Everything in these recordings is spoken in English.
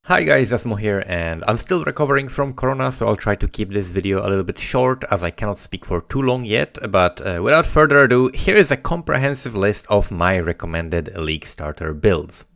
Hi guys, Asmo here, and I'm still recovering from Corona, so I'll try to keep this video a little bit short as I cannot speak for too long yet. But without further ado, here is a comprehensive list of my recommended League starter builds.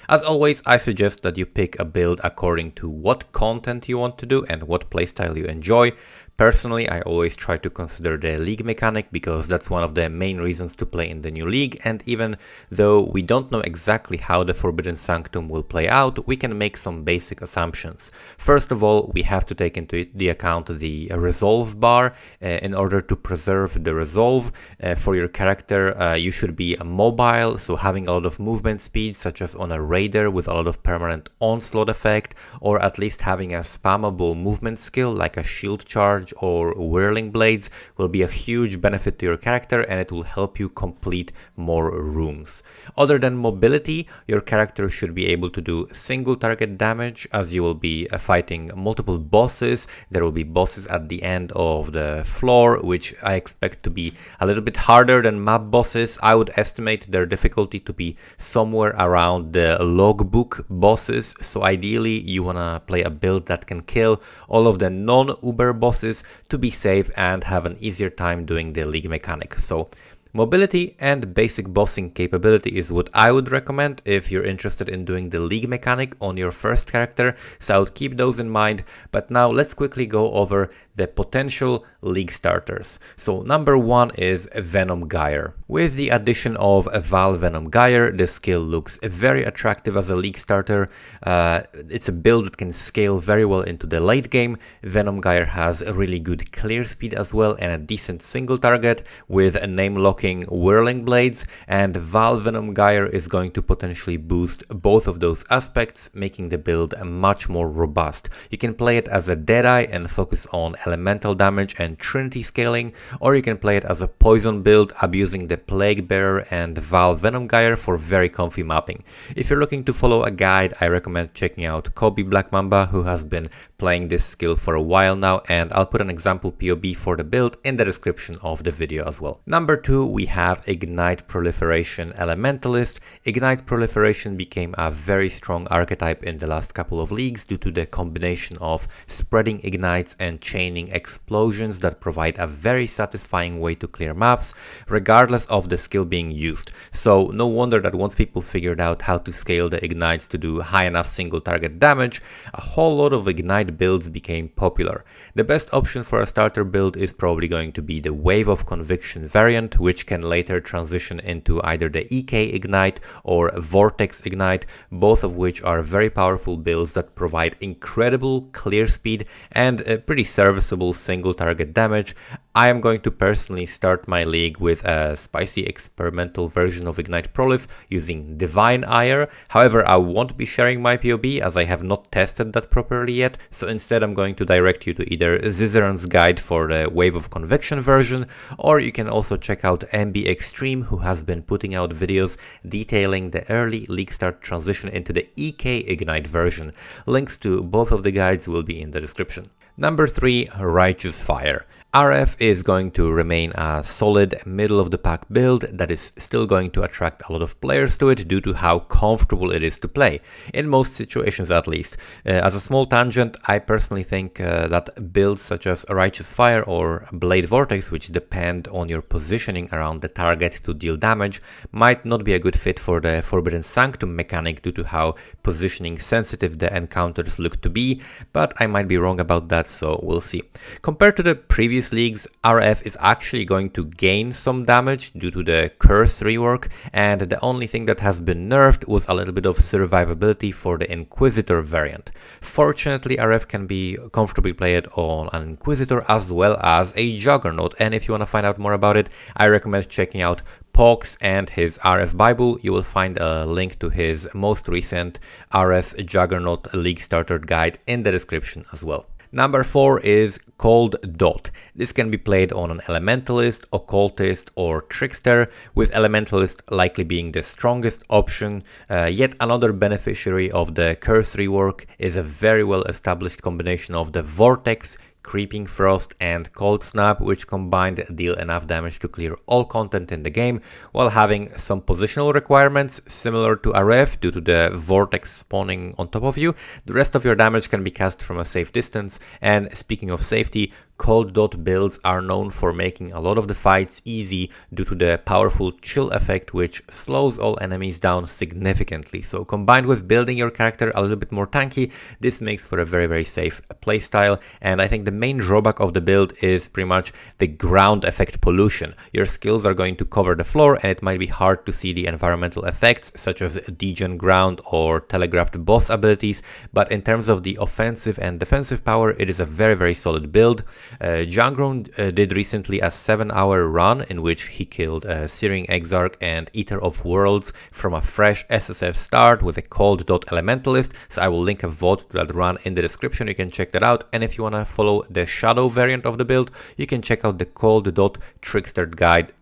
As always, I suggest that you pick a build according to what content you want to do and what playstyle you enjoy. Personally, I always try to consider the league mechanic because that's one of the main reasons to play in the new league, and even though we don't know exactly how the Forbidden Sanctum will play out, we can make some basic assumptions. First of all, we have to take into the account the resolve bar. In order to preserve the resolve for your character, you should be mobile, so having a lot of movement speed, such as on a raider with a lot of permanent onslaught effect, or at least having a spammable movement skill like a shield charge or whirling blades will be a huge benefit to your character, and it will help you complete more rooms. Other than mobility, your character should be able to do single target damage, as you will be fighting multiple bosses. There will be bosses at the end of the floor, which I expect to be a little bit harder than map bosses. I would estimate their difficulty to be somewhere around the logbook bosses, so ideally you want to play a build that can kill all of the non-Uber bosses to be safe and have an easier time doing the league mechanic. So mobility and basic bossing capability is what I would recommend if you're interested in doing the league mechanic on your first character, so I would keep those in mind. But now let's quickly go over the potential league starters. So number one is Venom Geyer. With the addition of a Venom Geyer, the skill looks very attractive as a league starter. It's a build that can scale very well into the late game. Venom Geyer has a really good clear speed as well and a decent single target with a name locking whirling blades, and Venom Geyer is going to potentially boost both of those aspects, making the build much more robust. You can play it as a Deadeye and focus on elemental damage and Trinity scaling, or you can play it as a poison build, abusing the Plague Bearer and Venom Geyer for very comfy mapping. If you're looking to follow a guide, I recommend checking out Kobe Black Mamba, who has been playing this skill for a while now, and I'll put an example POB for the build in the description of the video as well. Number two, we have Ignite Proliferation Elementalist. Ignite Proliferation became a very strong archetype in the last couple of leagues due to the combination of spreading ignites and chaining explosions that provide a very satisfying way to clear maps, regardless of the skill being used. So no wonder that once people figured out how to scale the ignites to do high enough single target damage, a whole lot of ignite builds became popular. The best option for a starter build is probably going to be the Wave of Conviction variant, which can later transition into either the EK Ignite or Vortex Ignite, both of which are very powerful builds that provide incredible clear speed and a pretty serviceable single target damage. I am going to personally start my league with a spicy experimental version of Ignite Prolif using Divine Ire. However, I won't be sharing my POB as I have not tested that properly yet, so instead I'm going to direct you to either Zizeran's guide for the Wave of Conviction version, or you can also check out MB Extreme, who has been putting out videos detailing the early league start transition into the EK Ignite version. Links to both of the guides will be in the description. Number 3, Righteous Fire. RF is going to remain a solid middle of the pack build that is still going to attract a lot of players to it due to how comfortable it is to play, in most situations at least. As a small tangent, I personally think that builds such as Righteous Fire or Blade Vortex, which depend on your positioning around the target to deal damage, might not be a good fit for the Forbidden Sanctum mechanic due to how positioning sensitive the encounters look to be, but I might be wrong about that, so we'll see. Compared to the previous leagues, RF is actually going to gain some damage due to the curse rework, and the only thing that has been nerfed was a little bit of survivability for the Inquisitor variant. Fortunately, RF can be comfortably played on an Inquisitor as well as a Juggernaut, and if you want to find out more about it, I recommend checking out Pox and his RF Bible. You will find a link to his most recent RF Juggernaut League Starter Guide in the description as well. Number 4 is Cold Dot. This can be played on an Elementalist, Occultist or Trickster, with Elementalist likely being the strongest option. Yet another beneficiary of the curse rework is a very well established combination of the Vortex, Creeping Frost, and Cold Snap, which combined deal enough damage to clear all content in the game, while having some positional requirements similar to RF due to the vortex spawning on top of you. The rest of your damage can be cast from a safe distance, and speaking of safety, Cold Dot builds are known for making a lot of the fights easy due to the powerful chill effect, which slows all enemies down significantly. So combined with building your character a little bit more tanky, this makes for a very safe playstyle. And I think the main drawback of the build is pretty much the ground effect pollution. Your skills are going to cover the floor, and it might be hard to see the environmental effects such as degen ground or telegraphed boss abilities, but in terms of the offensive and defensive power, it is a very solid build. Jangron did recently a 7-hour run in which he killed Searing Exarch and Eater of Worlds from a fresh SSF start with a Cold Dot Elementalist, so I will link a VOD to that run in the description. You can check that out, and if you want to follow the Shadow variant of the build, you can check out the Cold Dot Trickster Guide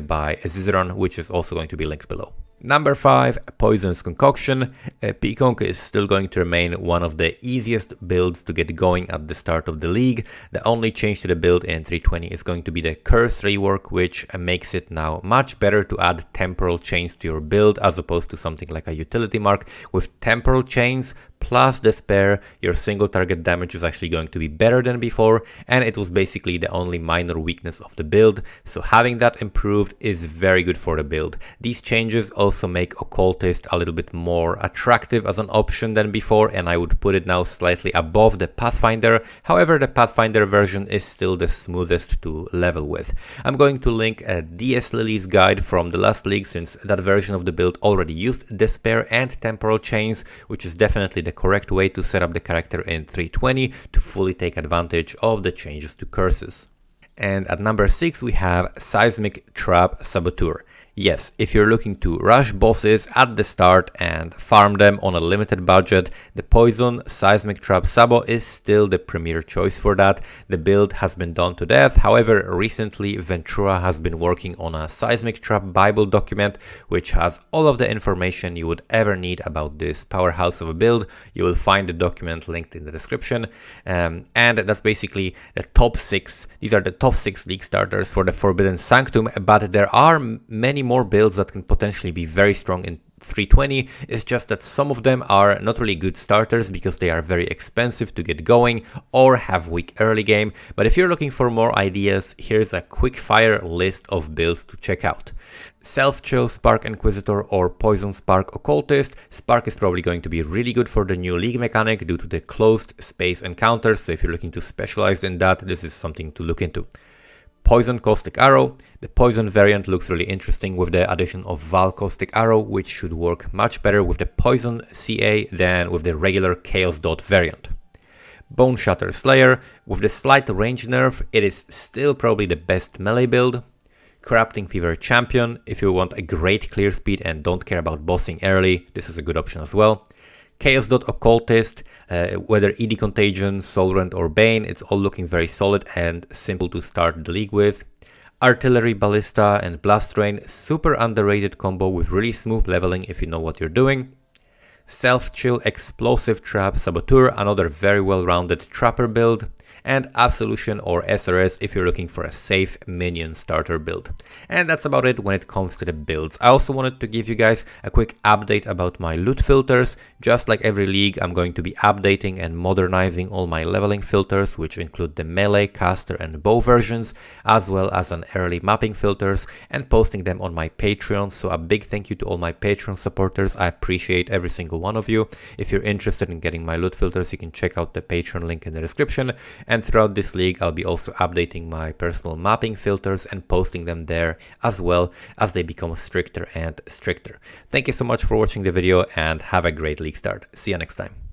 by Zizeron, which is also going to be linked below. Number 5, Poison's Concoction. P-Conk is still going to remain one of the easiest builds to get going at the start of the league. The only change to the build in 320 is going to be the Curse rework, which makes it now much better to add temporal chains to your build as opposed to something like a utility mark. With temporal chains plus Despair, your single target damage is actually going to be better than before, and it was basically the only minor weakness of the build, so having that improved is very good for the build. These changes also make Occultist a little bit more attractive as an option than before, and I would put it now slightly above the Pathfinder. However, the Pathfinder version is still the smoothest to level with. I'm going to link a DS Lily's guide from the last league, since that version of the build already used Despair and Temporal Chains, which is definitely the correct way to set up the character in 320 to fully take advantage of the changes to curses. And at number 6 we have Seismic Trap Saboteur. Yes, if you're looking to rush bosses at the start and farm them on a limited budget, the Poison Seismic Trap Sabo is still the premier choice for that. The build has been done to death. However, recently Ventura has been working on a Seismic Trap Bible document, which has all of the information you would ever need about this powerhouse of a build. You will find the document linked in the description. And that's basically the top 6. These are the top 6 league starters for the Forbidden Sanctum, but there are many more builds that can potentially be very strong in 320. It's just that some of them are not really good starters because they are very expensive to get going or have weak early game. But if you're looking for more ideas, here's a quick fire list of builds to check out. Self-Chill Spark Inquisitor or Poison Spark Occultist. Spark is probably going to be really good for the new league mechanic due to the closed space encounters, so if you're looking to specialize in that, this is something to look into. Poison Caustic Arrow. The Poison variant looks really interesting with the addition of Val Caustic Arrow, which should work much better with the Poison CA than with the regular Chaos Dot variant. Bone Shatter Slayer. With the slight range nerf, it is still probably the best melee build. Corrupting Fever Champion. If you want a great clear speed and don't care about bossing early, this is a good option as well. Chaos Dot Occultist, whether ED Contagion, Soulrend or Bane, it's all looking very solid and simple to start the league with. Artillery Ballista and Blast Rain, super underrated combo with really smooth leveling if you know what you're doing. Self-Chill Explosive Trap Saboteur, another very well-rounded trapper build. And Absolution or SRS if you're looking for a safe minion starter build. And that's about it when it comes to the builds. I also wanted to give you guys a quick update about my loot filters. Just like every league, I'm going to be updating and modernizing all my leveling filters, which include the melee, caster and bow versions, as well as an early mapping filters, and posting them on my Patreon. So a big thank you to all my Patreon supporters. I appreciate every single one of you. If you're interested in getting my loot filters, you can check out the Patreon link in the description. And throughout this league, I'll be also updating my personal mapping filters and posting them there as well as they become stricter and stricter. Thank you so much for watching the video and have a great league start. See you next time.